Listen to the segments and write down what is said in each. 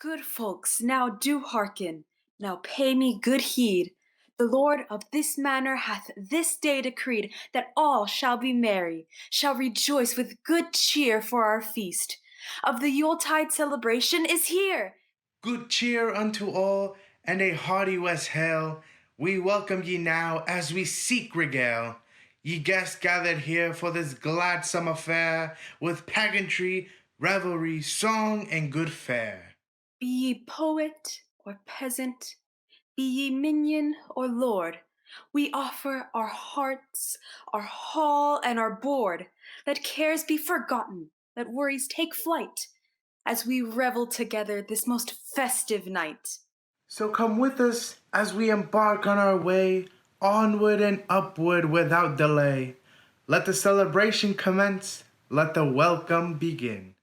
Good folks, now do hearken, now pay me good heed. The Lord of this manor hath this day decreed that all shall be merry, shall rejoice with good cheer for our feast. Of the Yuletide celebration is here. Good cheer unto all, and a hearty West hail. We welcome ye now as we seek regale. Ye guests gathered here for this gladsome affair, with pageantry, revelry, song, and good fare. Be ye poet or peasant, be ye minion or lord, we offer our hearts, our hall, and our board. Let cares be forgotten, let worries take flight, as we revel together this most festive night. So come with us as we embark on our way, onward and upward without delay. Let the celebration commence, let the welcome begin.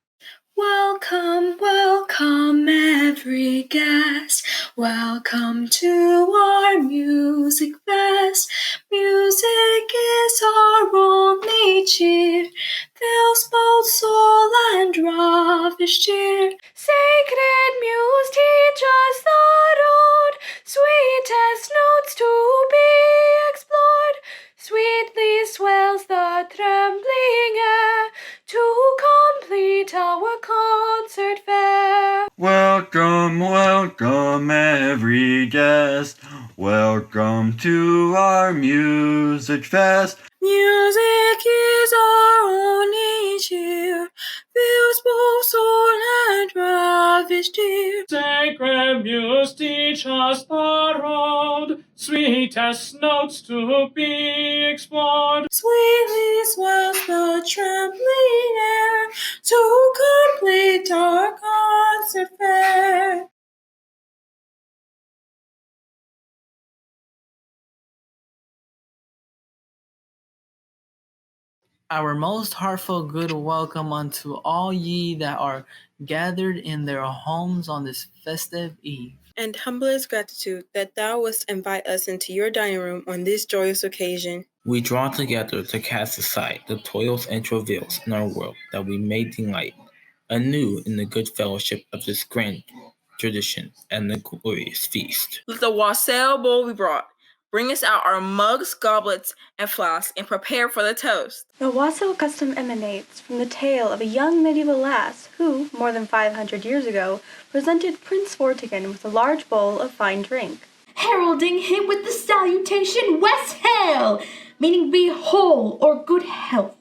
Welcome, welcome every guest. Welcome to our music fest. Music is our only cheer, fills both soul and ravish cheer. Sacred muse, teach us the road, sweetest notes to be explored. Sweetly swells the trembling air to complete our concert fair. Welcome, welcome every guest. Welcome to our music fest. Music is our only cheer, fills both soul and ravish cheer. Sacred muse, teach us the road, sweetest notes to be explored. Sweetly swells the trembling air to complete our concert fair. Our most heartfelt good welcome unto all ye that are gathered in their homes on this festive eve. And humblest gratitude that thou wouldst invite us into your dining room on this joyous occasion. We draw together to cast aside the toils and travails in our world, that we may delight anew in the good fellowship of this grand tradition and the glorious feast. Let the wassail bowl be brought. Bring us out our mugs, goblets, and flasks, and prepare for the toast. The wassail custom emanates from the tale of a young medieval lass who, more than 500 years ago, presented Prince Vortigern with a large bowl of fine drink, heralding him with the salutation West Hail, meaning be whole or good health.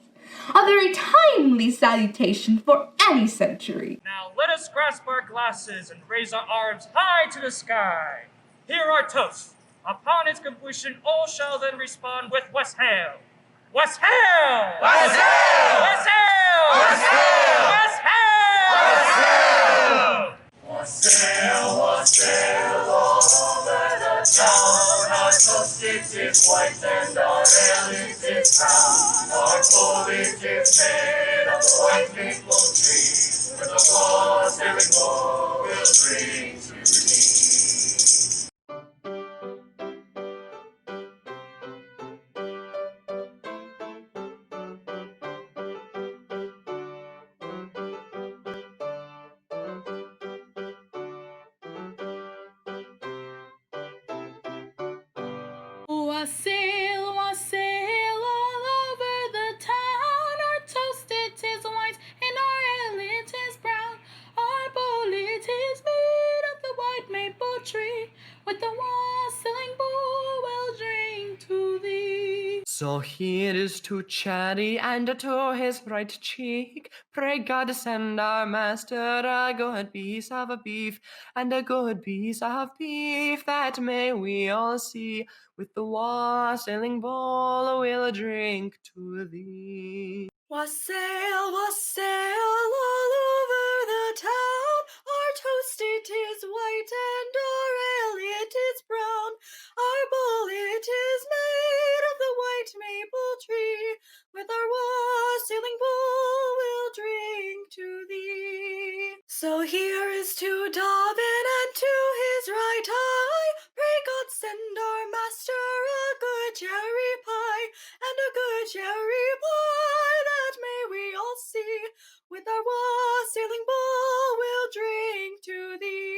A very timely salutation for any century. Now let us grasp our glasses and raise our arms high to the sky. Hear our toast. Upon its completion, all shall then respond with West Hail. West Hail! West Hail! West Hail! West Hail! West Hail! Wassail, wassail, all over the town. Our toast is white and our ale is brown. Our bowl is made of the white maple tree. With the wassailing bowl we'll drink to thee. Wassail, wassail all over the town. Our toast it is white and our ale it is brown. Our bowl it is made of the white maple tree. With the wassailing bowl we'll drink to thee. So here is to Chatty and to his right cheek. Pray God send our master a good piece of beef, and a good piece of beef that may we all see. With the wassailing bowl we'll drink to thee. Wassail, wassail all over the town. Our toast it is white and our ale it is brown. Our bowl it is made of the white maple tree. With our wassailing bowl we'll drink to thee. So here is to Dobbin and to his right eye. Pray God send our master a good cherry pie, and a good cherry pie that may we all see. With our wassailing bowl we'll drink to thee.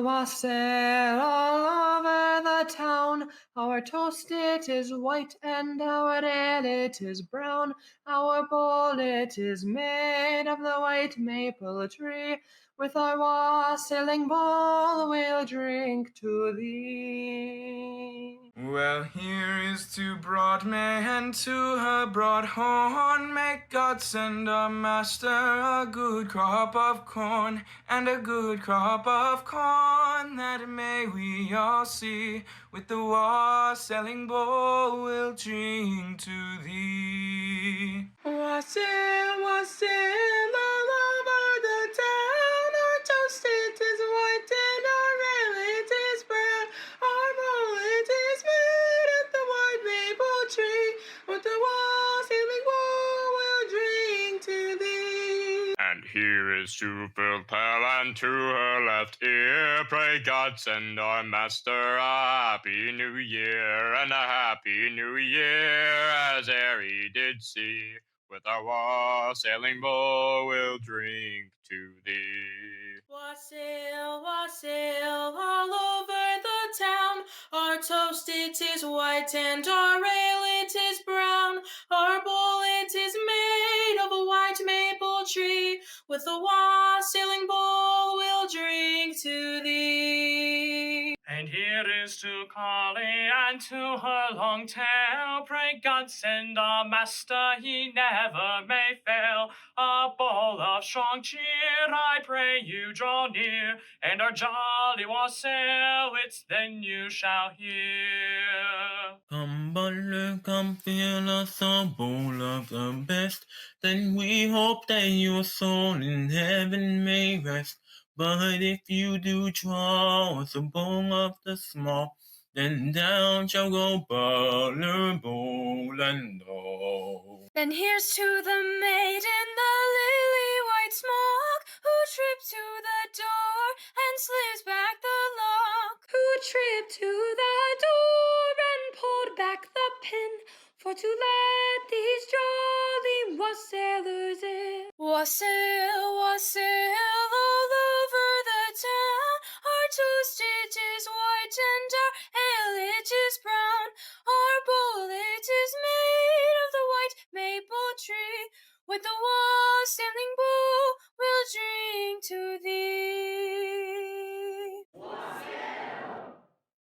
wassail all over the town. Our toast it is white and our ale it is brown. Our bowl it is made of the white maple tree. With our wassailing bowl we'll drink to thee. Well, here is to broad May and to her broad horn. May God send our master a good crop of corn and a good crop of corn, that may we all see. With the wassailing bowl we'll drink to thee. Wassail, wassail all over the town. Our toast it is white and our ale it is brown. Our bowl it is made of the white maple tree. With the wassailing bowl we'll drink to thee. And here is to Phil Pell and to her left ear. Pray God send our master a happy new year, and a happy new year as ere he did see. With our wassailing bowl we'll drink to thee. Wassail, wassail all over the town. Our toast it is white and our ale it is brown. Our bowl it is made of a white maple tree. With a wassailing bowl we'll drink to thee. And here is to Collie and to her long tail. Pray God send our master he never may fail. A bowl of strong cheer, I pray you draw near, and our jolly wassail, it's then you shall hear. Come, butler, come fill us a bowl of the best. Then we hope that your soul in heaven may rest. But if you do draw us a bowl of the small, then down shall go butler, bowl, and all. Then here's to the maid in the lily white smock, who tripped to the door and slips back the lock. Who tripped to the door and pulled back the pin, for to let these jolly wassailers in. Wassail, wassail all over the town. Our toast it is white and our ale it is brown. Our bowl it is made of the white maple tree. With the wassailing bowl we'll drink to thee.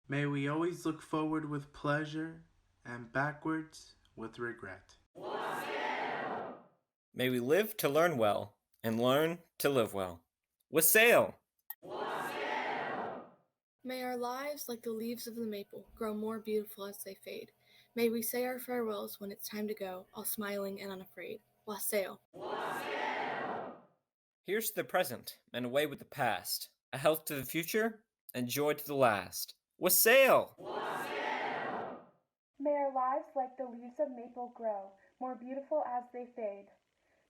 May we always look forward with pleasure and backwards with regret. May we live to learn well, and learn to live well. Wassail! May our lives, like the leaves of the maple, grow more beautiful as they fade. May we say our farewells when it's time to go, all smiling and unafraid. Wassail! Here's to the present, and away with the past. A health to the future, and joy to the last. Wassail! May our lives like the leaves of maple grow, more beautiful as they fade.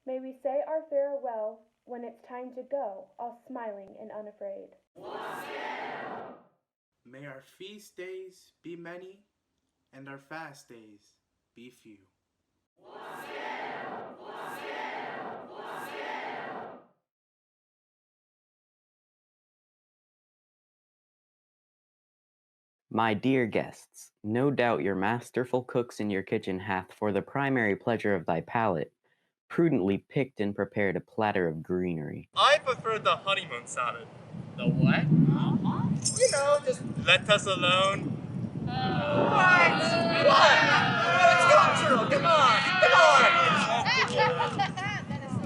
May we say our farewell when it's time to go, all smiling and unafraid. May our feast days be many, and our fast days be few. My dear guests, no doubt your masterful cooks in your kitchen hath, for the primary pleasure of thy palate, prudently picked and prepared a platter of greenery. I prefer the honeymoon salad. The what? You know, just let us alone. What? Let's go, Cheryl. Come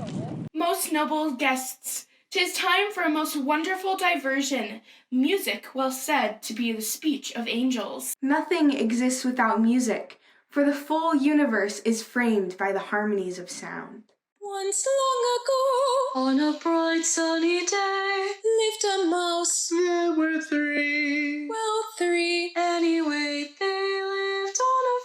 on. Most noble guests, 'tis time for a most wonderful diversion. Music, well said to be the speech of angels. Nothing exists without music, for the full universe is framed by the harmonies of sound. Once long ago, on a bright sunny day, lived a mouse. There were three. Well, three. Anyway, they lived on a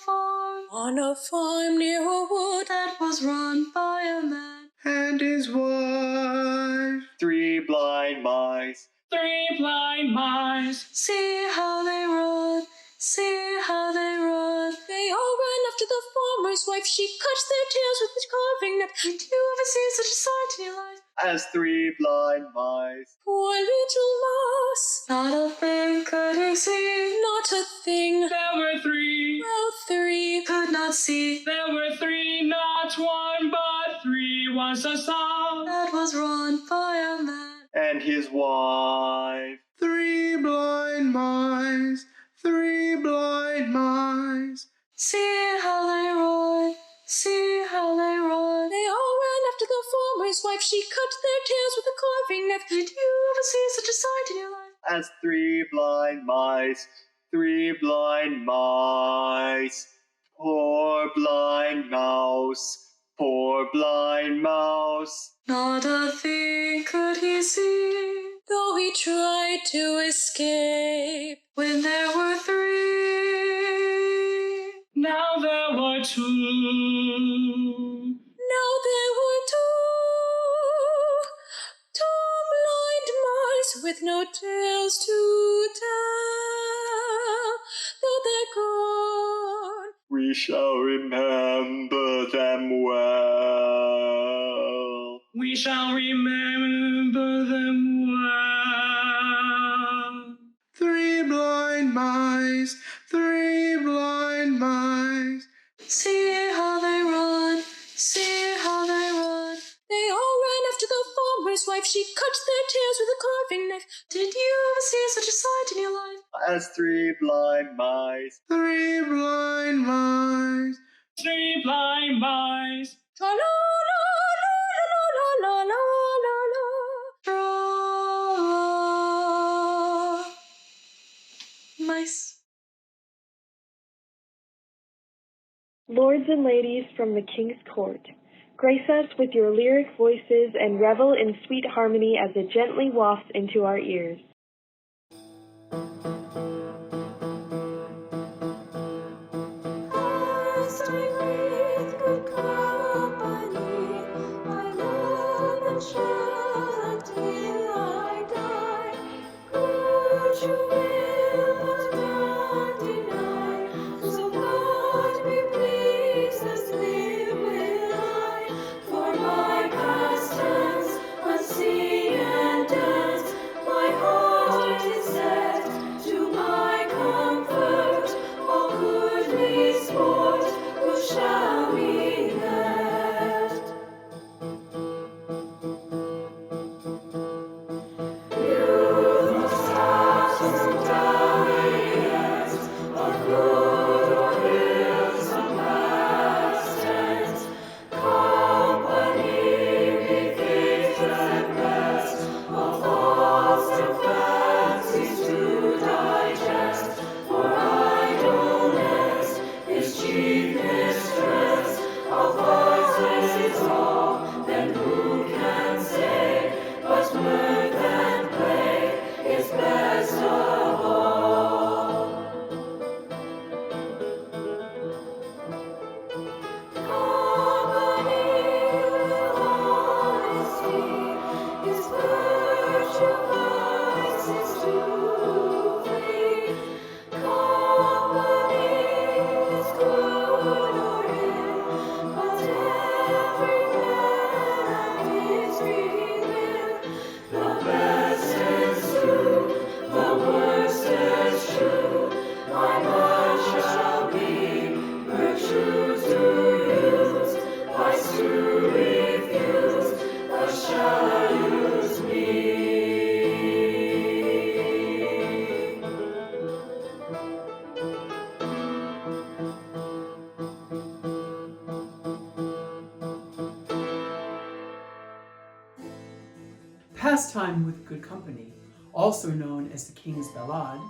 farm. On a farm near a wood that was run by a man and his wife. Three blind mice. Three blind mice. See how they run, see how they run. They all ran after the farmer's wife, she cut their tails with a carving knife. Did you ever see such a sight in your life? As three blind mice. Poor little mouse, not a thing could he see, not a thing. There were three. Well, three could not see. There were three, not one, but three was a song that was run by a man and his wife. Three blind mice, three blind mice. See how they run, see how they run. They all ran after the farmer's wife. She cut their tails with a carving knife. Did you ever see such a sight in your life? As three blind mice, three blind mice. Poor blind mouse, poor blind mouse. Not a thing could he see, though he tried to escape. When there were three, now there were two. Now there were two blind mice with no tales to tell. Though they're gone, we shall remember them well. We shall remember them well. Three blind mice, three blind mice. See how they run, see how they run. They all ran after the farmer's wife. She cut their tails with a carving knife. Did you ever see such a sight in your life? As three blind mice. Three blind mice. Three blind mice. La la la la la la la la la. Mice. Lords and ladies from the King's Court, grace us with your lyric voices and revel in sweet harmony as it gently wafts into our ears. Pastime with Good Company, also known as the King's Ballade,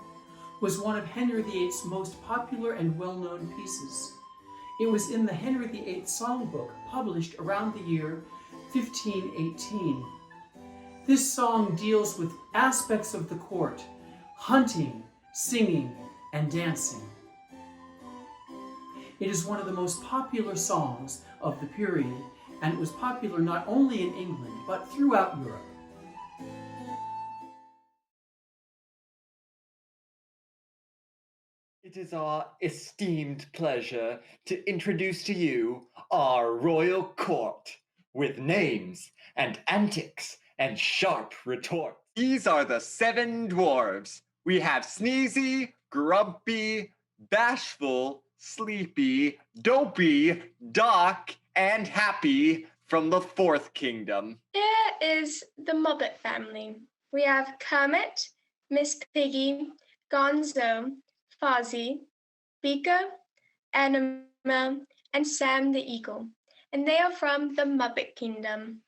was one of Henry VIII's most popular and well-known pieces. It was in the Henry VIII songbook published around the year 1518. This song deals with aspects of the court, hunting, singing, and dancing. It is one of the most popular songs of the period, and it was popular not only in England, but throughout Europe. It is our esteemed pleasure to introduce to you our royal court, with names and antics and sharp retorts. These are the 7 dwarves. We have Sneezy, Grumpy, Bashful, Sleepy, Dopey, Doc, and Happy from the 4th Kingdom. Here is the Muppet family. We have Kermit, Miss Piggy, Gonzo, Fozzie, Beaker, Anima, and Sam the Eagle, and they are from the Muppet Kingdom.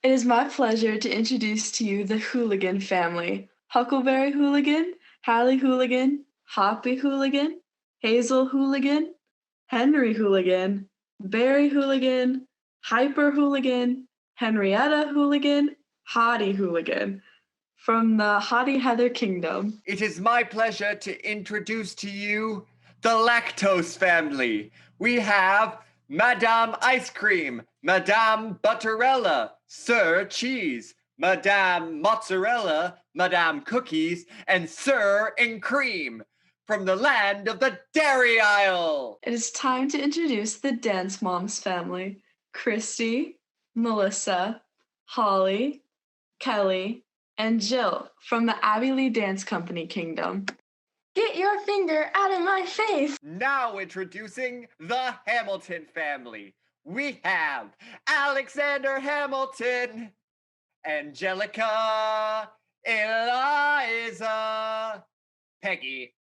It is my pleasure to introduce to you the Hooligan family. Huckleberry Hooligan, Hallie Hooligan, Hoppy Hooligan, Hazel Hooligan, Henry Hooligan, Barry Hooligan, Hyper Hooligan, Henrietta Hooligan, Hottie Hooligan, from the Hottie Heather Kingdom. It is my pleasure to introduce to you the Lactose family. We have Madame Ice Cream, Madame Butterella, Sir Cheese, Madame Mozzarella, Madame Cookies, and Sir and Cream from the land of the Dairy Isle. It is time to introduce the Dance Moms family. Christy, Melissa, Holly, Kelly, and Jill from the Abbey Lee Dance Company Kingdom. Get your finger out of my face! Now introducing the Hamilton family. We have Alexander Hamilton, Angelica, Eliza, Peggy,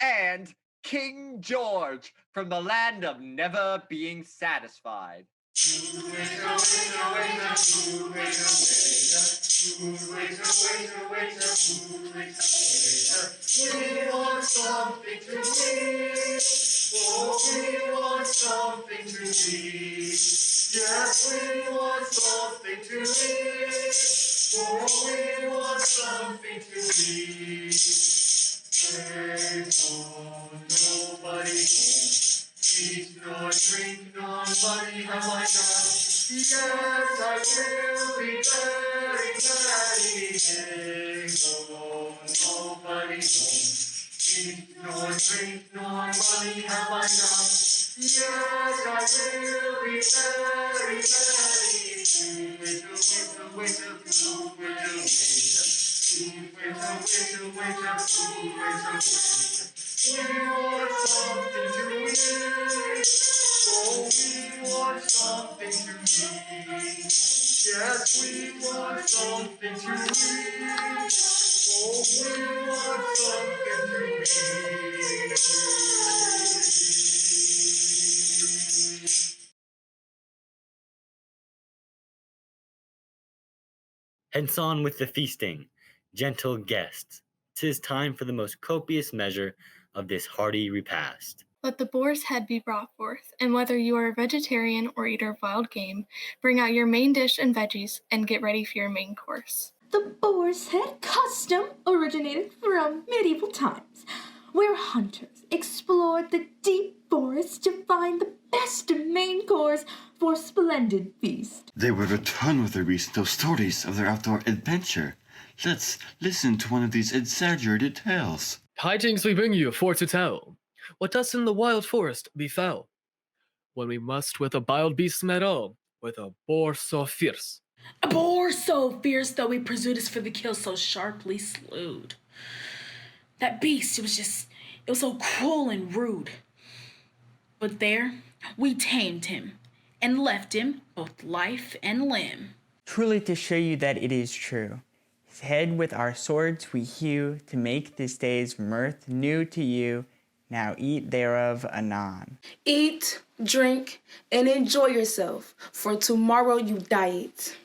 and King George from the land of never being satisfied. We want something to eat. Oh, we want something to eat. Yes, we want something to eat. Oh, we want something to eat. Hey, oh, nobody home. Eat nor drink nor money have I got. Yes, I will be very merry. Hey, oh, nobody home. Eat nor drink nor money have I got. Yes, I will be very merry. Winter, we want something to eat. Oh, we want something to eat. Yes, we want something to eat. Oh, we want something to eat. Hence on with the feasting, gentle guests. 'Tis time for the most copious measure of this hearty repast. Let the boar's head be brought forth, and whether you are a vegetarian or eater of wild game, bring out your main dish and veggies, and get ready for your main course. The boar's head custom originated from medieval times, where hunters explored the deep forest to find the best main course for a splendid feast. They will return with the recent stories of their outdoor adventure. Let's listen to one of these exaggerated tales. Tidings we bring you for to tell, what us in the wild forest befell, when we must with a wild beast met all, with a boar so fierce. A boar so fierce, though we presumed for the kill, so sharply slewed. That beast, it was so cruel and rude. But there, we tamed him, and left him both life and limb. Truly to show you that it is true, his head with our swords we hew, to make this day's mirth new to you. Now eat thereof anon. Eat, drink, and enjoy yourself, for tomorrow you diet.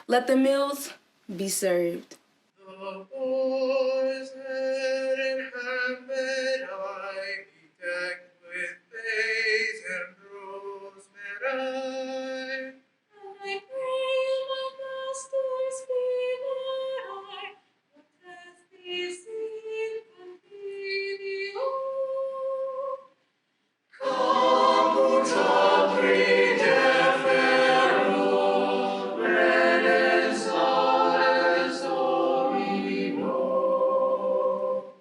Let the meals be served. The boar's head and helmet I be decked with bays and rosemary. I pray my master's favor I, what has thee seen convenio. Come out redefero, bread and salt as though we know.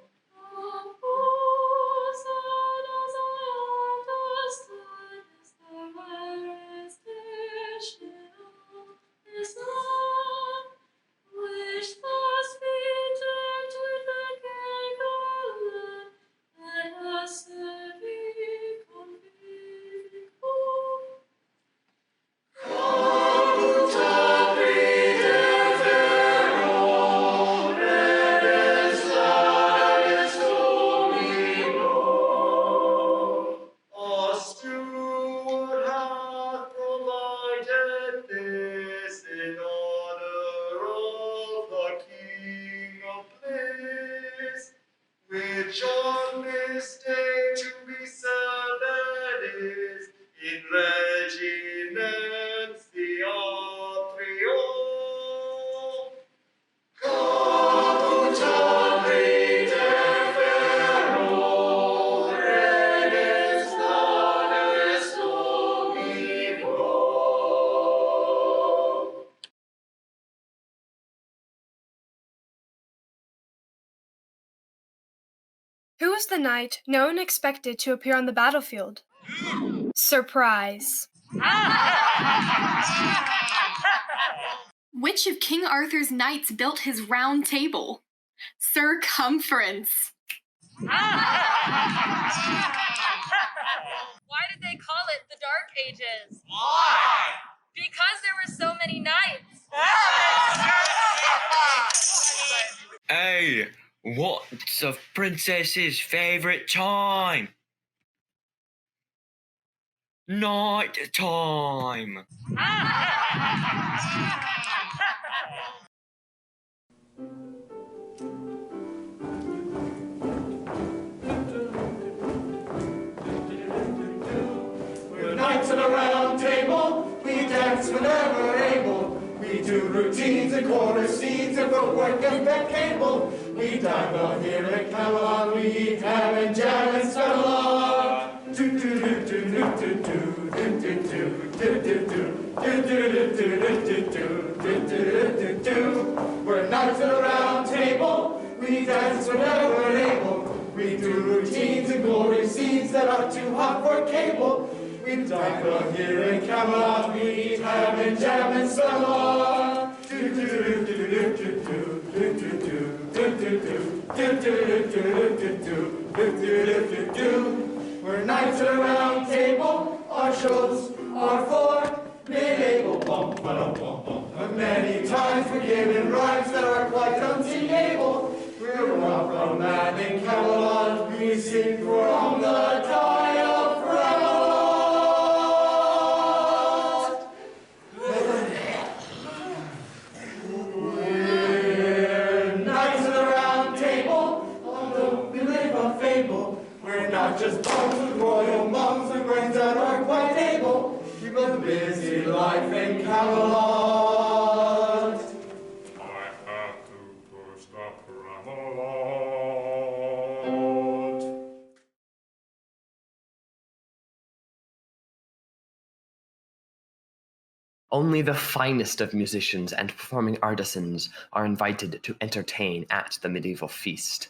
was the night no one expected to appear on the battlefield. Surprise. Which of King Arthur's knights built his round table? Circumference. Why did they call it the Dark Ages? Why? Because there were so many knights. Hey, what's a princess's favorite time? Night time. We're knights at a round table, we dance whenever able. We do routines and quarter scenes and footwork and pet cable. We dive on here at Camelot, we eat ham and jam and scuttle. We're knights at a round table, we dance whenever we're able. We do routines and glory scenes that are too hot for cable. We dive on here in Camelot, we eat ham and jam and scuttle. We're knights at a round table, our shows are for mid-able. Many times we're given rhymes that are quite unsingable. We're not from man in Camelot, we sing from the tie of Camelot. We're knights of the round table, although we live a fable. We're not just bums with royal mums and brains that are quite able. Keep a busy life in Camelot. I have to push the Camelot. Only the finest of musicians and performing artisans are invited to entertain at the medieval feast.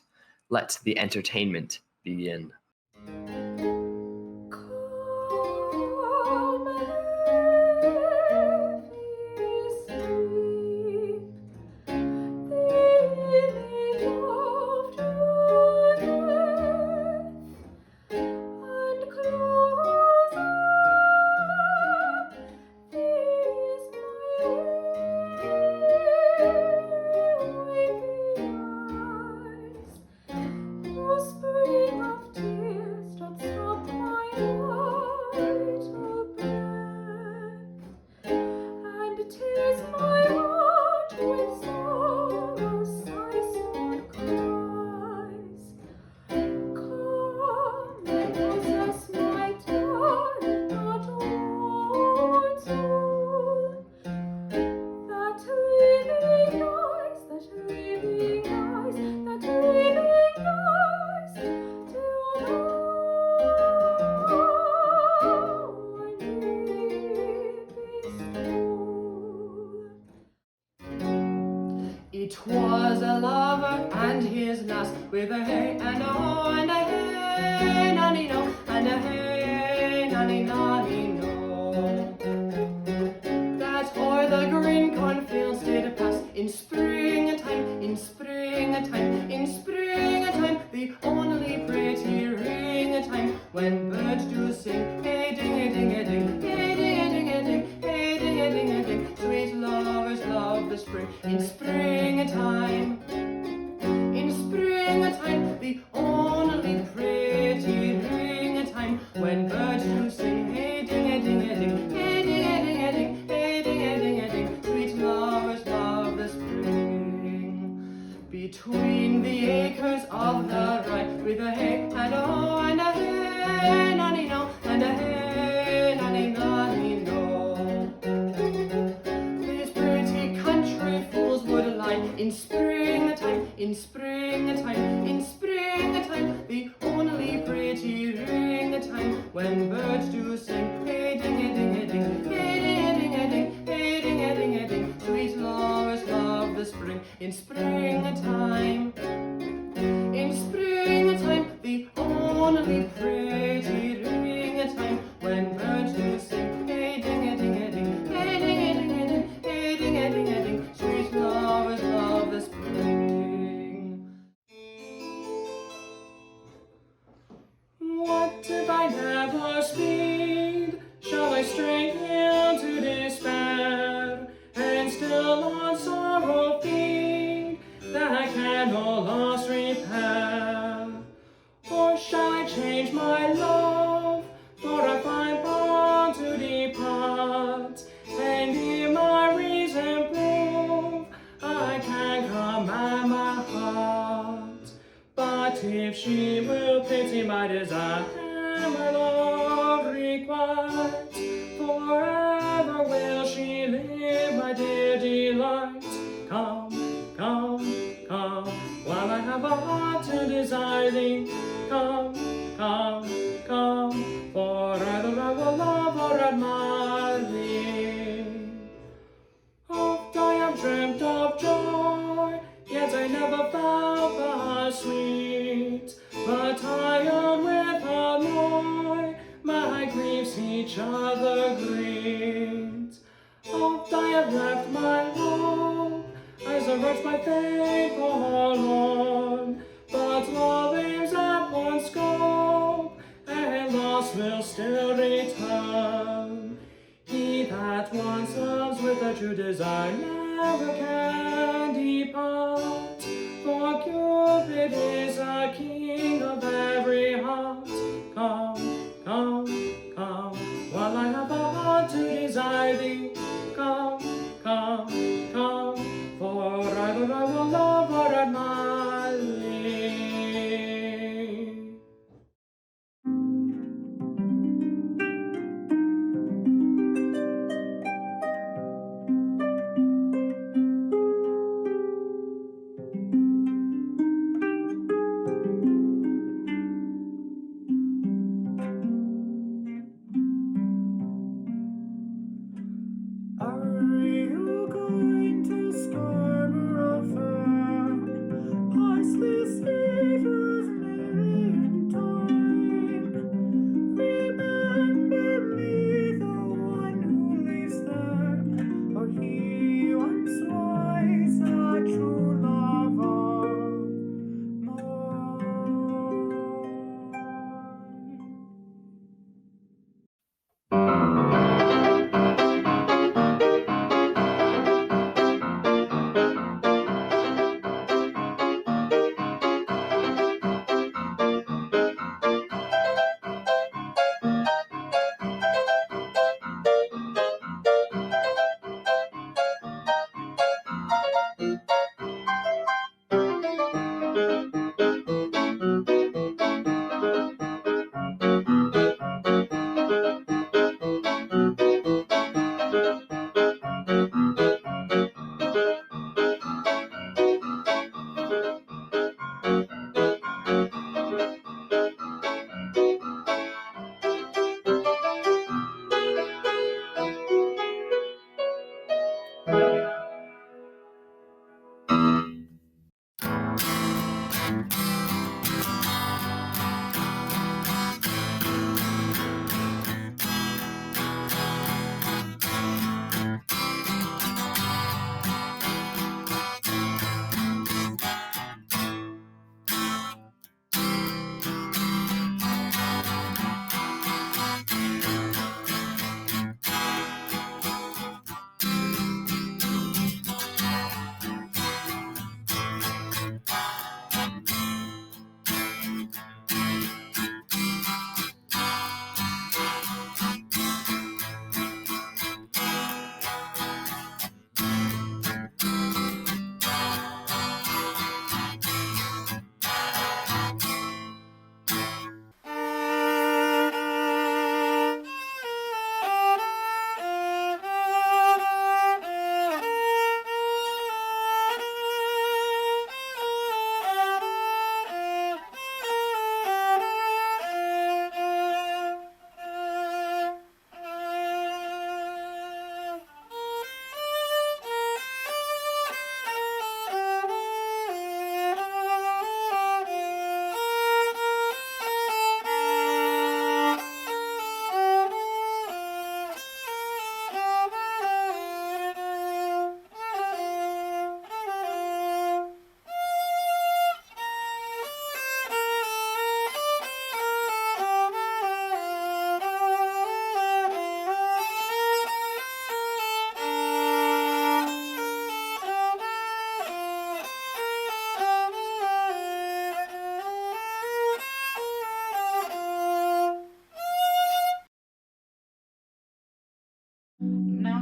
Let the entertainment begin. It was a lover and his lass, with a hey and a ho and a hey nanny no, and a hey nanny nanny no. That o'er the green cornfields did pass in springtime, in springtime, in springtime, the only pretty ring-a-time, when birds do sing, hey ding-a-ding-a-ding, hey ding-a-ding-a-ding, hey ding-a-ding-a-ding. Sweet lovers love the spring, in springtime, in springtime, the only pretty ring-a-time, when birds do sing, hey ding-a-ding-a-ding, hey ding-a-ding-a-ding, hey ding-a-ding-a-ding. Sweet lovers love the spring. Between the acres of the rye, with a hey and a ho and a hey nanny no, and a hey nanny nanny no. These pretty country fools would lie in springtime, in springtime, in springtime, the only pretty ring-a-time, when birds do sing, hey ding-a-ding-a-ding, hey ding-a-ding-a-ding, hey ding-a-ding-a-ding. Sweet lovers love the spring, in springtime, in springtime, the pretty ring-a-ting when birds do sing. Hey, ding-a-ding-a-ding, hey, ding-a-ding-a-ding, hey, ding-a-ding-a-ding. Sweet lovers love the spring. What if I never speed? Shall I stray into despair and still on sorrow feed that I can no loss repair? Or shall I change my love for I find bound to depart and in my reason prove I can command my heart? But if she will pity my desire, my love requite, forever will she live, my dear delight. Come, come, come, while I have a heart to desire thee. Come, come, come, forever I will love or admire thee. Oft I have dreamt of joy, yet I never felt the sweet. But tired with annoy, my griefs each other greet. Oft I have left my hope, as I rush my fate forlorn. But love aims at one scope, and loss will still return. He that once loves with a true desire never can depart. For Cupid is a king of every heart. Come, come, come, while I have a heart to desire thee. Come, come, come, forever I will love or admire thee.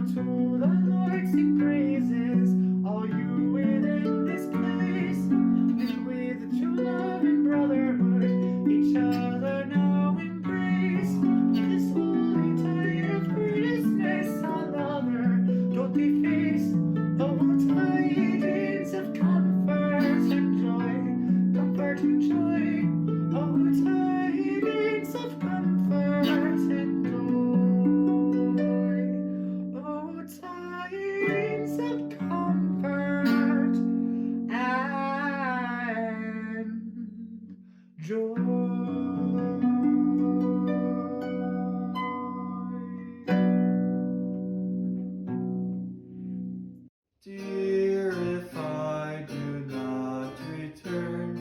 unto the Lord sing praises, all you within this place. And with true love and brotherhood, each other now embrace. This holy tide of Christmas, another doth deface. Oh, tidings of comfort and joy, comfort and joy. Oh, tidings of comfort and joy. Oh, tidings of comfort and joy. Dear, if I do not return,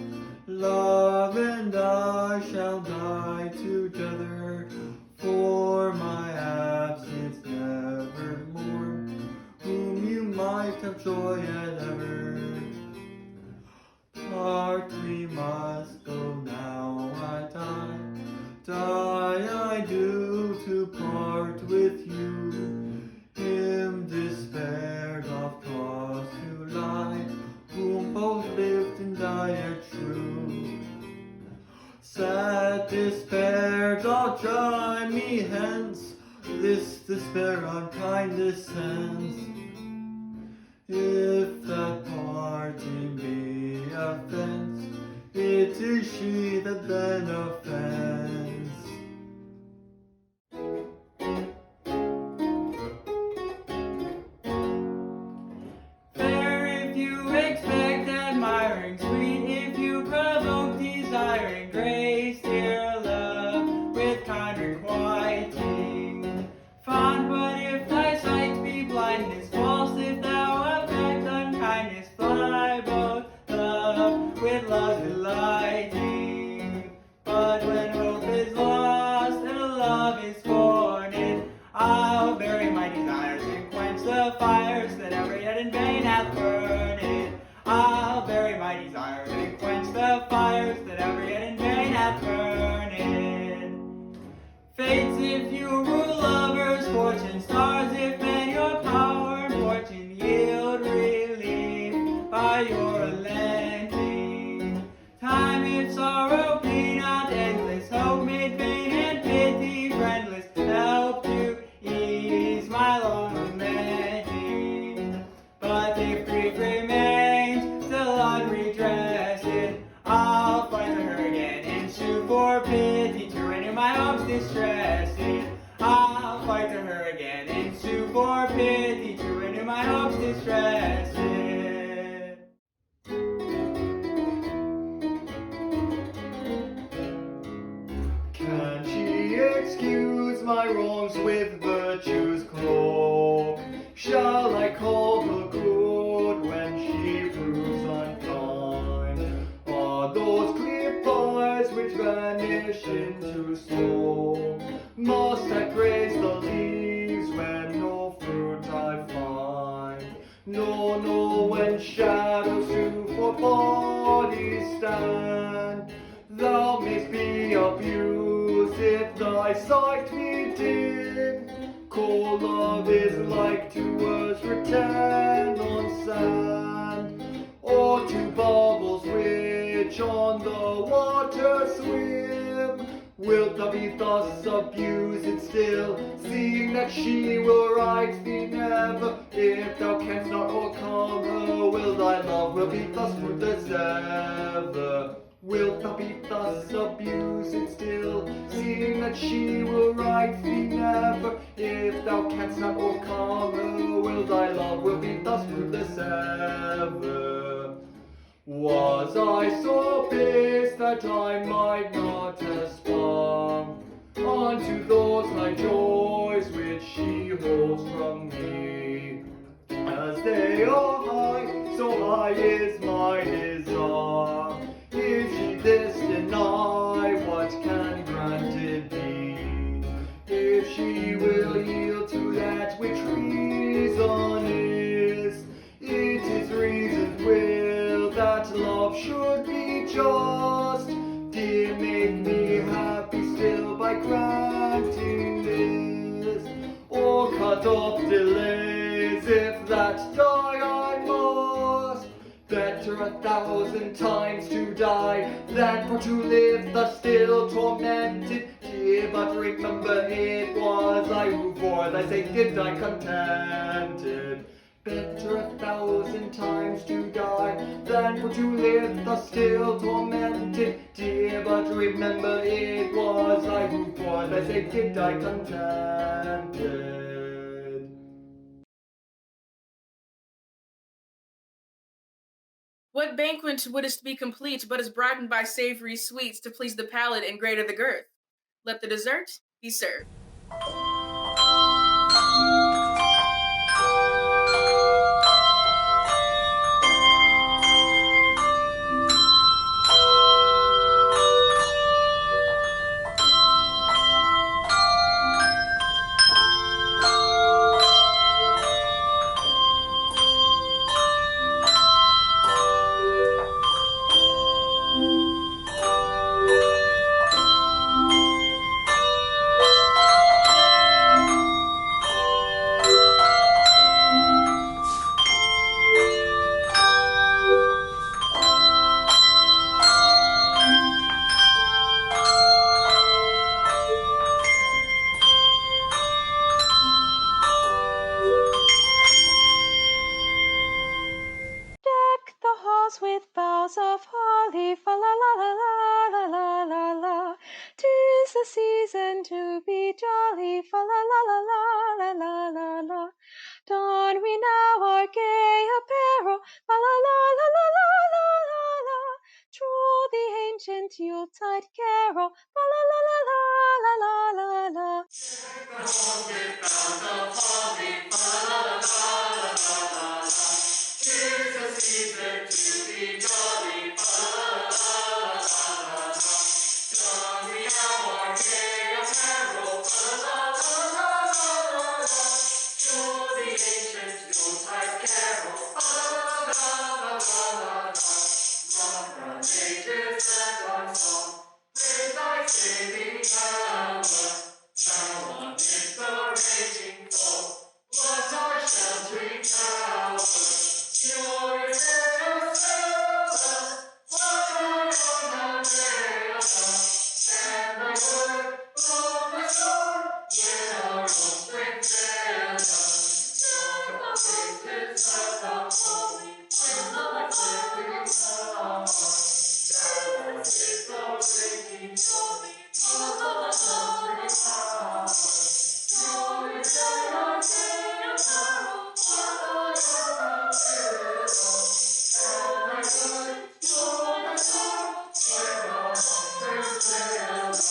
love and I shall die together, for my absence nevermore, whom you might have joy and ever. Part we must go now, I die I do to part with you. Him despaired of cause to lie, whom both lived and died true. Sad despair doth drive me hence, this despair unkindness sends. If that parting be offense, it is she that then offends. Fair if you expect admiring, sweet if you provoke desiring, grace, dear love, with kind requiting. Fond, but if thy sight be blindness, false if thou affect unkindness, fly both love with love delighting. But when hope is lost and love is scorned, I'll bury my desires and quench the fires that ever yet in vain hath burned. I'll bury my desires and quench the fires that ever yet in vain hath burned. Fates, if you rule lovers, fortune, stars, if men your power and fortune yield relief by your lending. Time, if sorrow be not endless, hope made vain and pity friendless, help to ease my long lamenting. But if grief remains still unredressed, I'll find her again and sue for pity to renew my hopes distressed. I'll fight to her again and sue for pity to renew my hopes distressed. Can she excuse my wrongs with virtue's cloak? Shall I call her good when she proves unkind? Are those clear pies which vanish into smoke? Must I praise the leaves when no fruit I find? No, no, when shadows do for bodies stand, thou mayst be abused if thy sight be dim. Cold love is like to words written on sand, or to bubbles which on the water swim. Wilt thou be thus abused still, seeing that she will right thee never? If thou canst not overcome her, will thy love will be thus fruitless ever? Wilt thou be thus abused still, seeing that she will right thee never? If thou canst not overcome her, will thy love will be thus fruitless ever? Was I so base that I might not aspire unto those high joys which she holds from me? As they are high, so high is my desire. If she this deny, what can granted be? If she will yield to that which reason is, it is reason's will that love should be just. Dear, make me happy still by granting this, or put off delays if that die I must. Better 1,000 times to die than for to live thus still tormented. Dear, but remember it was I who for thy sake did die contented. Better 1,000 times to die than for to live thus still tormented. Dear, but remember it was I who for thy sake did die contented. What banquet wouldst be complete, but is brightened by savory sweets to please the palate and greater the girth? Let the dessert be served. Deck the halls with boughs of holly, fa la la la la la la la la. 'Tis the season to be jolly, fa la la la la la la la la. Don we now our gay apparel, fa la la la la la la la la. Troll the ancient Yuletide carol, fa la la la la la la la la. Deck the halls with boughs of holly, fa la la la la la la la. 'Tis the season to be jolly, fa la la la la la la. Don we now our gay apparel, fa la la la la la la. Troll the ancient Yuletide carol, fa la la la la la la. Rock the ages that one song, with thy saving power. Thou amidst the raging foe, was our sheltering tower. Your sails sail us, what our own have veiled us, and the word of the shore, when our own strength failed us. Your wasted sight of holy, when the flickering star. Thou amidst the raging foe, was our sheltering tower. Your sail our gay apparel, what our own have veiled us, and thy word of the shore, when our own strength failed us.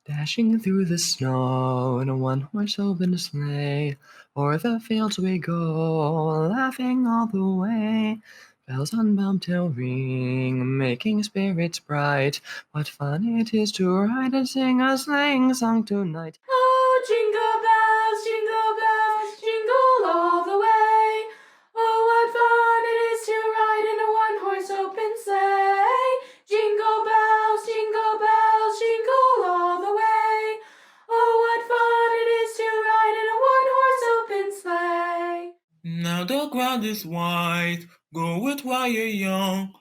Dashing through the snow in a one-horse open sleigh, o'er the fields we go, laughing all the way. Bells on bobtail ring, making spirits bright. What fun it is to ride and sing a sleighing song tonight. Oh, jingle bells, jingle all the way. Oh, what fun it is to ride in a one-horse open sleigh. Jingle bells, jingle all the way. Oh, what fun it is to ride in a one-horse open sleigh. Now the ground is white, go it while you're young.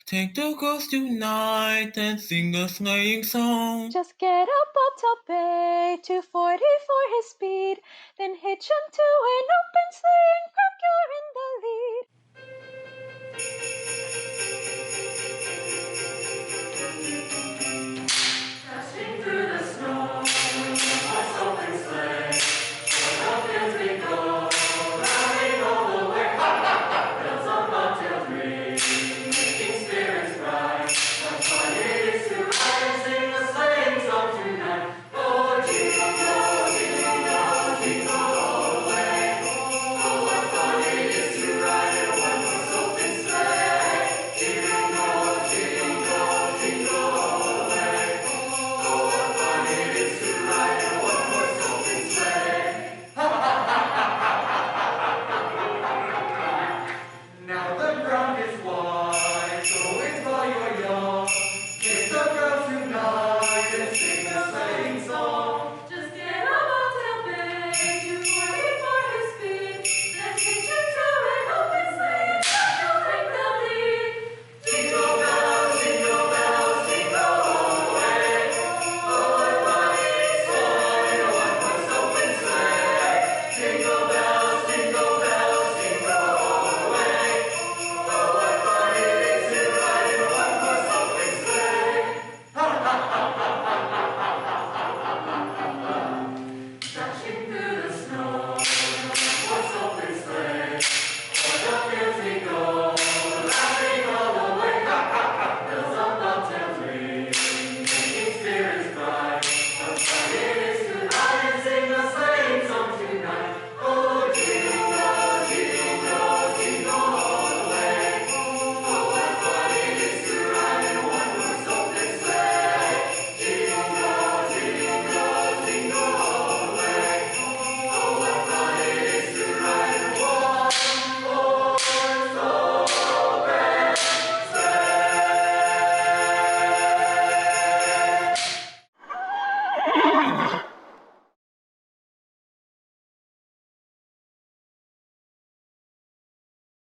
Take the girls tonight and sing a sleighing song. Just get a bobtail bay, 240 for his speed, then hitch him to an open sleigh and crack you're in the lead. Dashing through the snow, one-horse open sleigh, o'er the fields we go, laughing all the way. Bells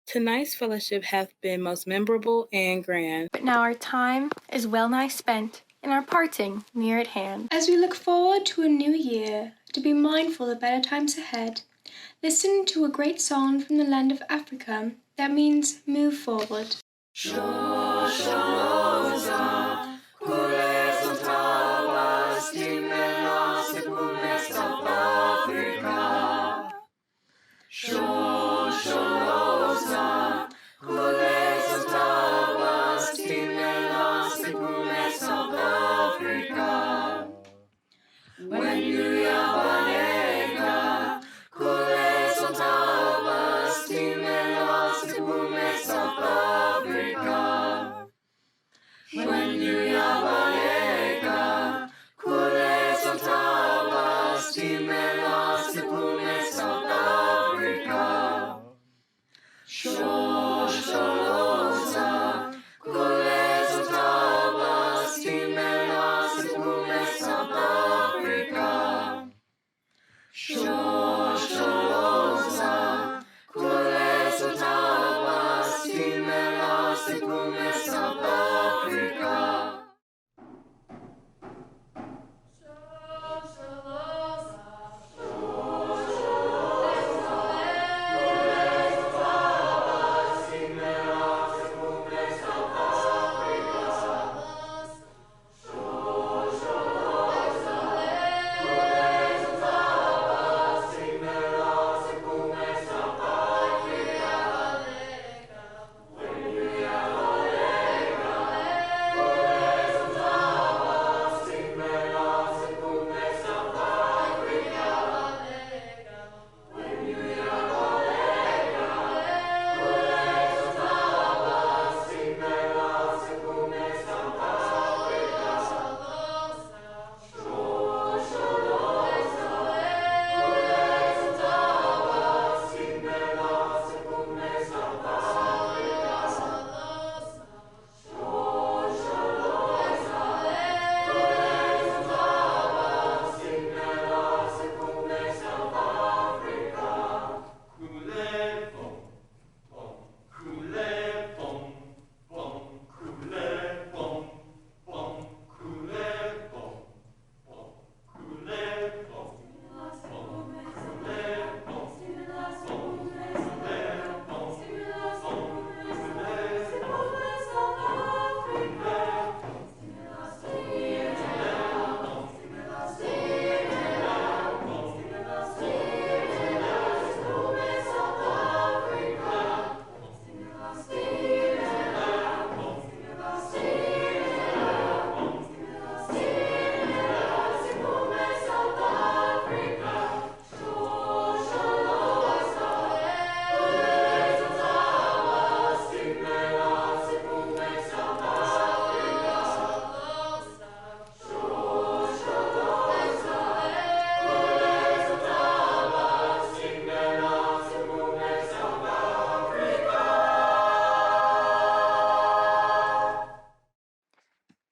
Tonight's fellowship hath been most memorable and grand. But now our time is well nigh spent, and our parting near at hand. As we look forward to a new year, to be mindful of better times ahead, listen to a great song from the land of Africa that means move forward. Shosholoza, Kules Otavas, Timelas, Epumes of Africa. Shosholoza, Kules Otavas, Timelas, Epumes of Africa. When you yabanega, Kules Otavas, Timelas, Epumes of Africa. When you yabalega, Kules Otavas, Timelas, Epumes of Africa. Shosholoza, Kules Otavas, Timelas, Epumes of Africa. Shosholoza, Kules Otavas, Timelas, Epumes of Africa.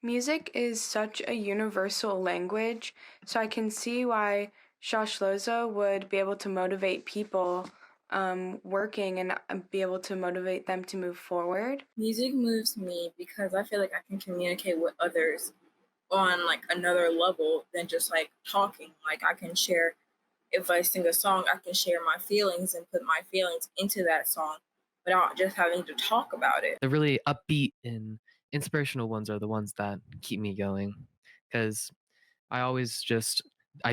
Music is such a universal language, so I can see why Shoshloza would be able to motivate people working and be able to motivate them to move forward. Music moves me because I feel like I can communicate with others on like another level than just like talking. Like I can share, if I sing a song, I can share my feelings and put my feelings into that song without just having to talk about it. The really upbeat and inspirational ones are the ones that keep me going, because I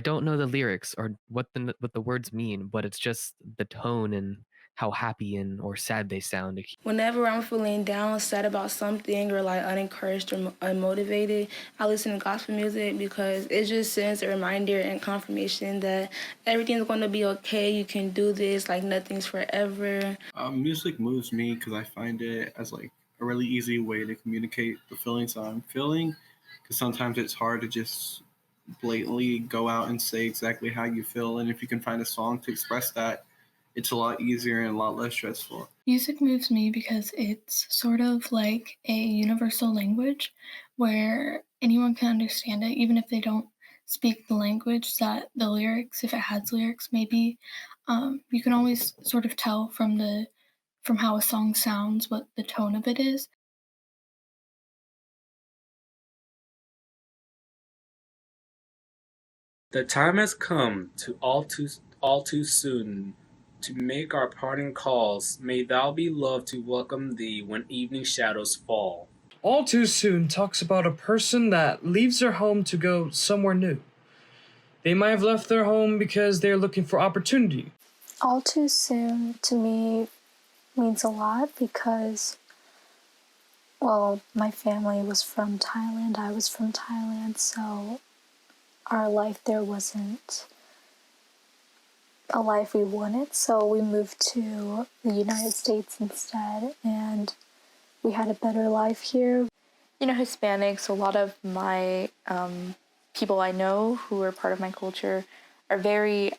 don't know the lyrics or what the words mean, but it's just the tone and how happy and or sad they sound. Whenever I'm feeling down, sad about something, or like unencouraged or unmotivated, I listen to gospel music because it just sends a reminder and confirmation that everything's going to be okay. You can do this, like nothing's forever. Music moves me because I find it as like a really easy way to communicate the feelings I'm feeling, because sometimes it's hard to just blatantly go out and say exactly how you feel, and if you can find a song to express that, it's a lot easier and a lot less stressful. Music moves me because it's sort of like a universal language where anyone can understand it, even if they don't speak the language. That the lyrics, if it has lyrics, maybe you can always sort of tell from the from how a song sounds, what the tone of it is. The time has come to all too soon to make our parting calls. May thou be loved to welcome thee when evening shadows fall. All Too Soon talks about a person that leaves their home to go somewhere new. They might have left their home because they're looking for opportunity. All Too Soon to me means a lot because, well, my family was from Thailand, I was from Thailand, so our life there wasn't a life we wanted, so we moved to the United States instead, and we had a better life here. You know, Hispanics, a lot of my people I know who are part of my culture are very,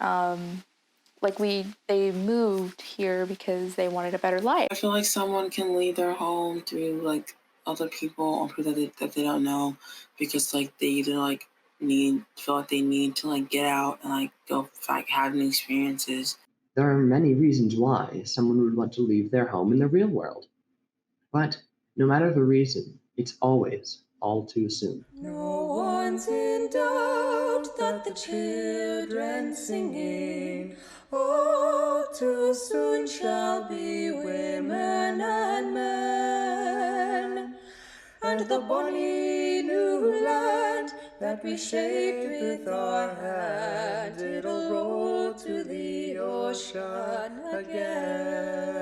they moved here because they wanted a better life. I feel like someone can leave their home through, like, other people or people that they don't know because, like, they either, like, feel like they need to, like, get out and, like, go, like, have new experiences. There are many reasons why someone would want to leave their home in the real world. But no matter the reason, it's always all too soon. No one's in doubt that the children singing all too soon shall be women and men, and the bonny new land that we shaped with our hand, it'll roll to the ocean again.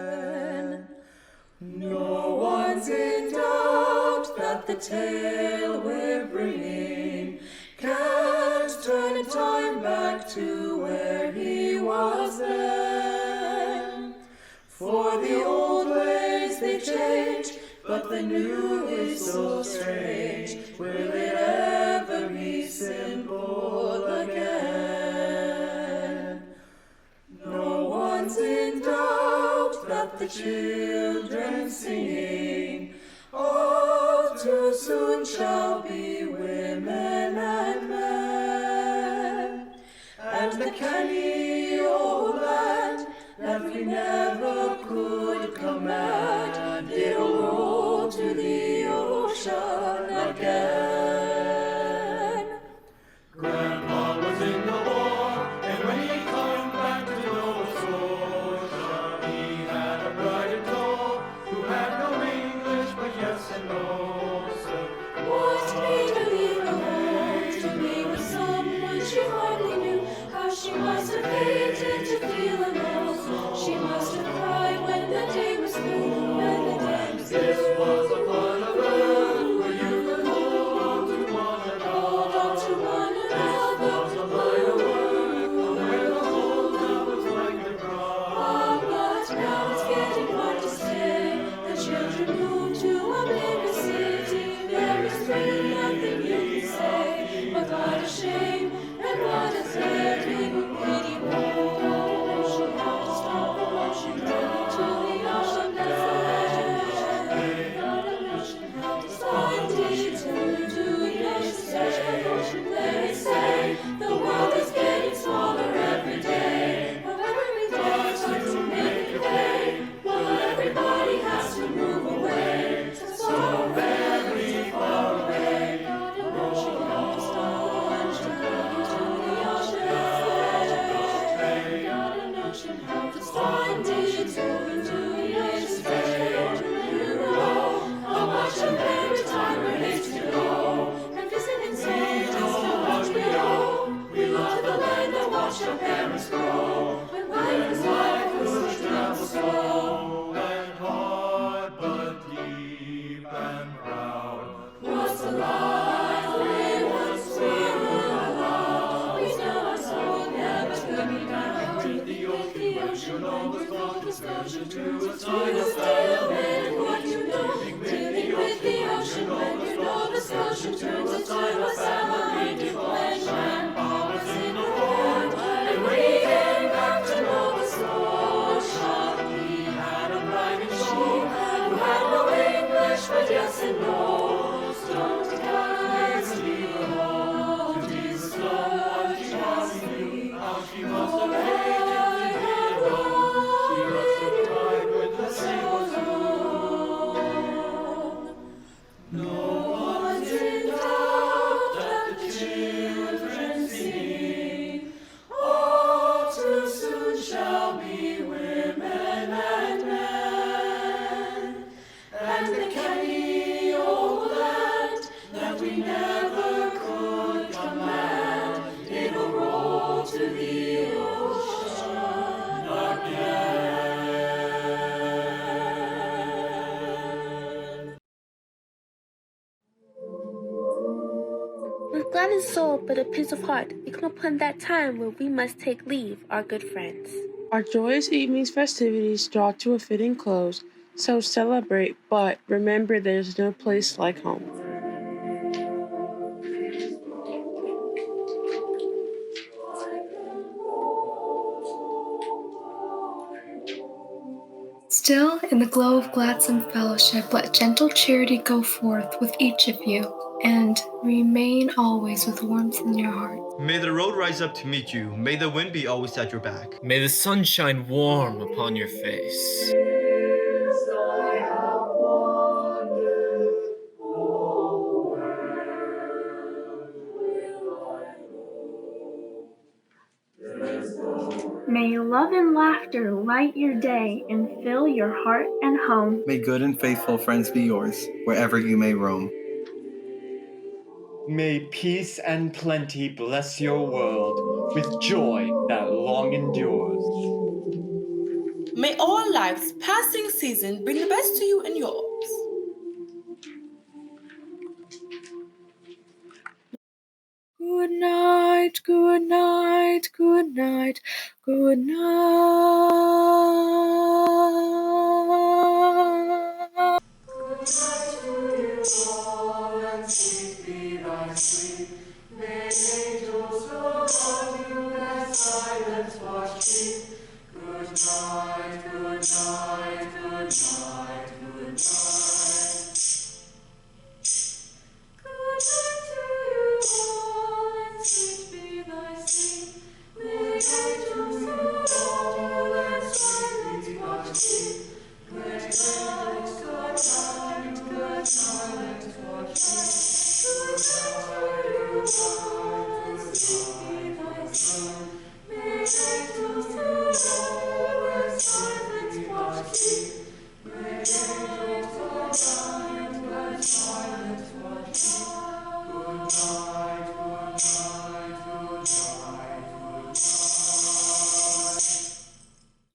No one's in doubt that the tale we're bringing can't turn time back to where he was then. For the old ways they change, but the new is so strange. Will it ever be simple again? No one's in doubt that the children singing all too soon shall be women and men, and the canny old land that we never could command, it'll roll to the ocean again. Grandpa was in the war, and when he came back to Nova Scotia, he had a bride in tow who had no English but yes and no. So what made her leave her home to be with someone she hardly knew? How she must have hated to feel alone. She must have cried when the day was through. When the day was through. This was a part of love where you could hold on to one another. Hold on to one another. Where the whole town was like a bride. But now it's getting hard to stay. The children moved to a bigger city. There is really nothing you can say. But what a shame and what a pity. Pity she had to stop the ocean down to the ocean again. Not a ocean had to find it to the ocean. They say the world is getting smaller every day. But every day starts to make it pay. Well, everybody has to move away. So very far away. Not a ocean had to stop to the ocean. Not an ocean had to find it to the ocean. You know how much of every time we're hate to go. And visiting souls just to watch me go. We love the land that watched our parents grow. When life was to travel slow and hard, but deep and proud. Was the life we once were. We know our soul never could be down. With the ocean, Nova Scotia to a sign of still and what you know. Dealing with the ocean when you know the Scotian turns a time of family when Grandpa was in the war. And when he came back to Nova Scotia, he had a bride and she who had no English but yes and no. Stone to guys leave her home. To Jesus, no one she has knew how she must have hated to be alone. She must have cried with the same. glad in soul, but a peace of heart. We come upon that time where we must take leave, our good friends. Our joyous evening's festivities draw to a fitting close, so celebrate, but remember there's no place like home. Still, in the glow of gladsome fellowship, let gentle charity go forth with each of you, and remain always with warmth in your heart. May the road rise up to meet you. May the wind be always at your back. May the sun shine warm upon your face. May love and laughter light your day and fill your heart and home. May good and faithful friends be yours, wherever you may roam. May peace and plenty bless your world with joy that long endures. May all life's passing season bring the best to you and yours. Good night, good night, good night, good night. Good night to you all, and sweet be thy sleep. May angels surround you and silent watch keep. Good night, good night, good night, good night. Good night to you all, and sweet be thy sleep. May angels surround you and silent watch keep. Good night, good night, good silent watch keep. Good night to you all, and sweet be thy sleep. May angels surround you and silent watch keep. May angels surround you and silent watch keep. Good night, good night, good night, good night.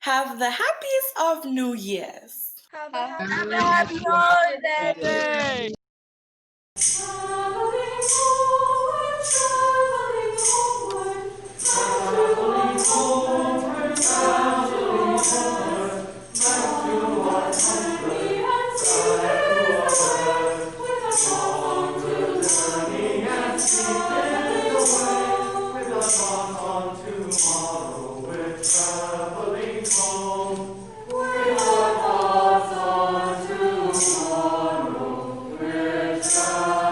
Have the happiest of New Year's. Have a happy holiday. Traveling homeward, traveling homeward, traveling homeward, traveling homeward, back to our country and secret land, with a song to journey and sleep in the way, with a song on tomorrow, we're traveling home, with our thoughts on tomorrow, we're traveling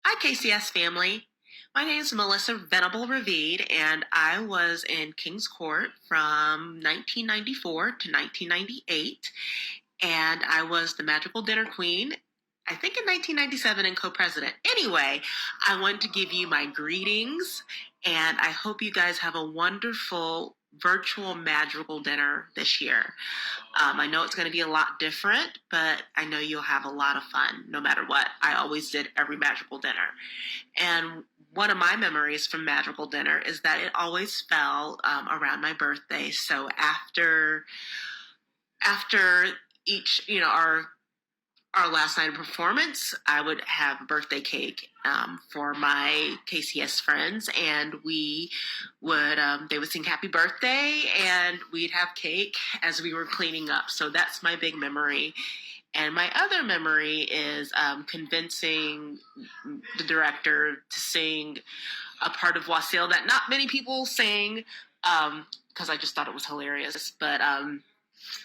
Hi, KCS family. My name is Melissa Venable Ravid, and I was in King's Court from 1994 to 1998, and I was the Magical Dinner Queen, I think in 1997, and co-president. Anyway, I want to give you my greetings, and I hope you guys have a wonderful virtual magical dinner this year. I know it's going to be a lot different, but I know you'll have a lot of fun no matter what. I always did every magical dinner. And one of my memories from magical dinner is that it always fell around my birthday. So after each, our last night of performance, I would have a birthday cake for my KCS friends, and we would they would sing happy birthday, and we'd have cake as we were cleaning up. So that's my big memory. And my other memory is convincing the director to sing a part of Wassail that not many people sang, because I just thought it was hilarious. But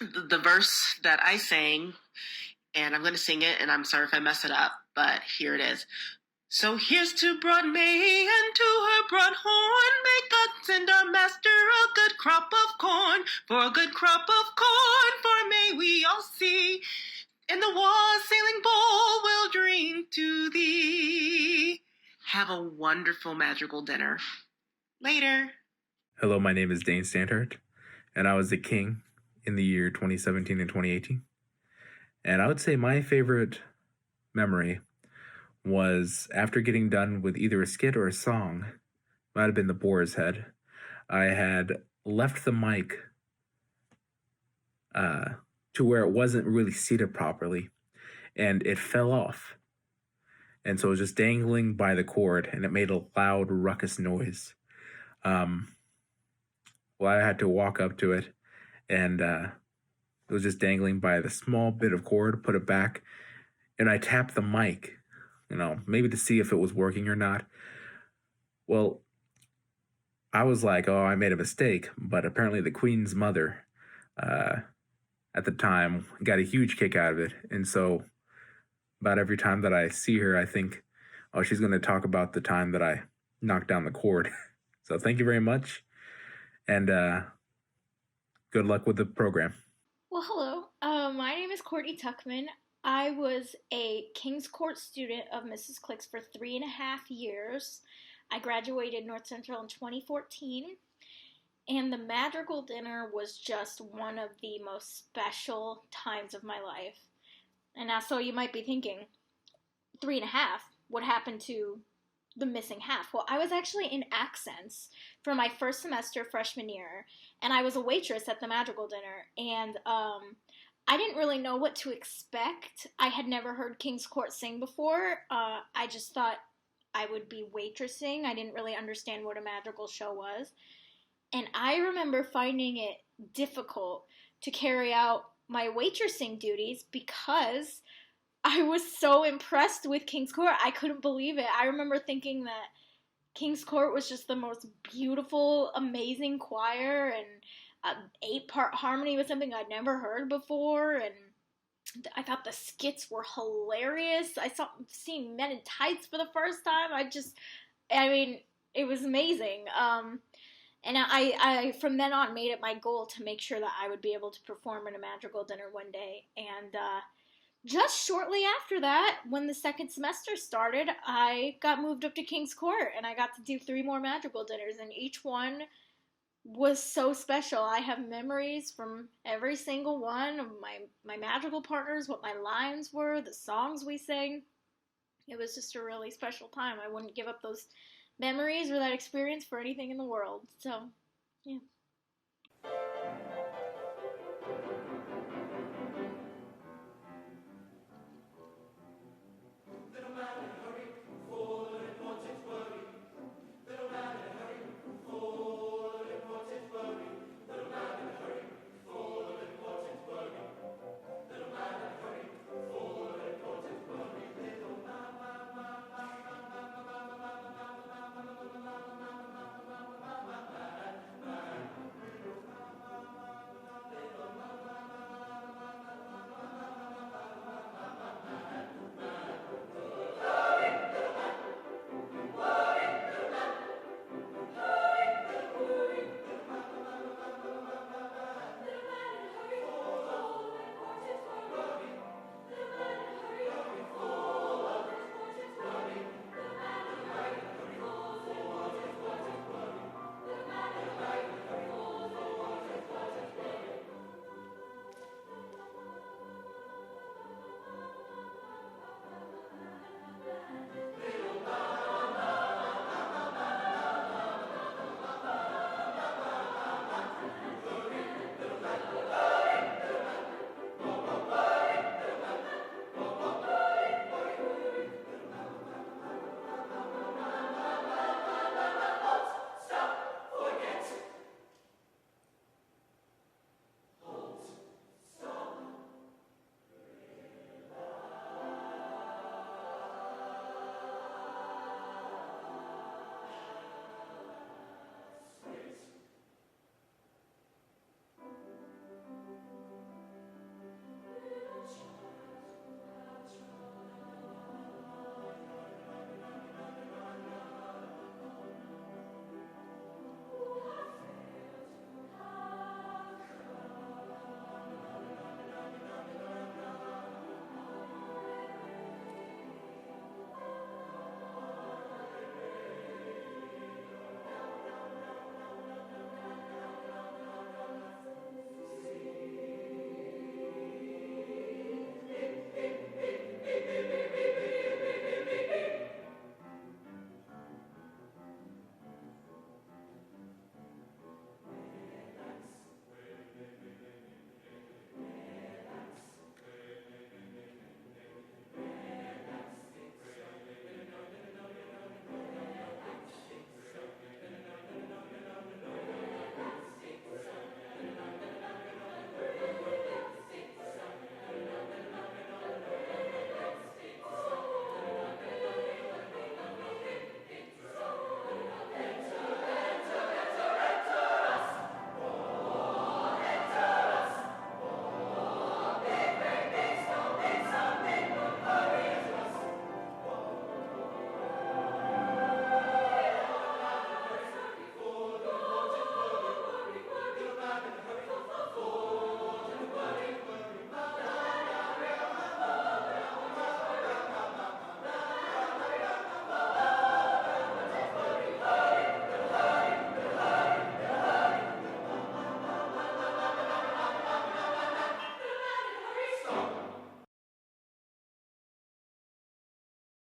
the verse that I sang, and I'm going to sing it, and I'm sorry if I mess it up, but here it is. So here's to broad May and to her broad horn. May God send our master a good crop of corn. For a good crop of corn, for may we all see. In the wassailing bowl we'll drink to thee. Have a wonderful magical dinner. Later. Hello, my name is Dane Standhart, and I was the king in the year 2017 and 2018. And I would say my favorite memory was after getting done with either a skit or a song, might have been the Boar's Head. I had left the mic to where it wasn't really seated properly, and it fell off. And so it was just dangling by the cord, and it made a loud ruckus noise. Well, I had to walk up to it, and it was just dangling by the small bit of cord, put it back, and I tapped the mic, maybe to see if it was working or not. Well, I was like, oh, I made a mistake, but apparently the Queen's mother at the time got a huge kick out of it. And so about every time that I see her, I think, oh, she's going to talk about the time that I knocked down the cord. So thank you very much, and good luck with the program. Well, hello. My name is Courtney Tuckman. I was a King's Court student of Mrs. Click's for 3.5 years. I graduated North Central in 2014, and the Madrigal dinner was just one of the most special times of my life. And now, so you might be thinking, 3.5, what happened to the missing half? Well, I was actually in accents for my first semester freshman year, and I was a waitress at the Madrigal dinner, and I didn't really know what to expect. I had never heard King's Court sing before. I just thought I would be waitressing. I didn't really understand what a Madrigal show was. And I remember finding it difficult to carry out my waitressing duties because I was so impressed with King's Court. I couldn't believe it. I remember thinking that King's Court was just the most beautiful, amazing choir, and 8-part harmony was something I'd never heard before, and I thought the skits were hilarious. I saw seeing Men in Tights for the first time. It was amazing. And I from then on made it my goal to make sure that I would be able to perform in a Madrigal dinner one day. And just shortly after that, when the second semester started, I got moved up to King's Court, and I got to do 3 more Madrigal dinners, and each one was so special. I have memories from every single one of my Madrigal partners, what my lines were, the songs we sang. It was just a really special time. I wouldn't give up those memories or that experience for anything in the world. So, yeah.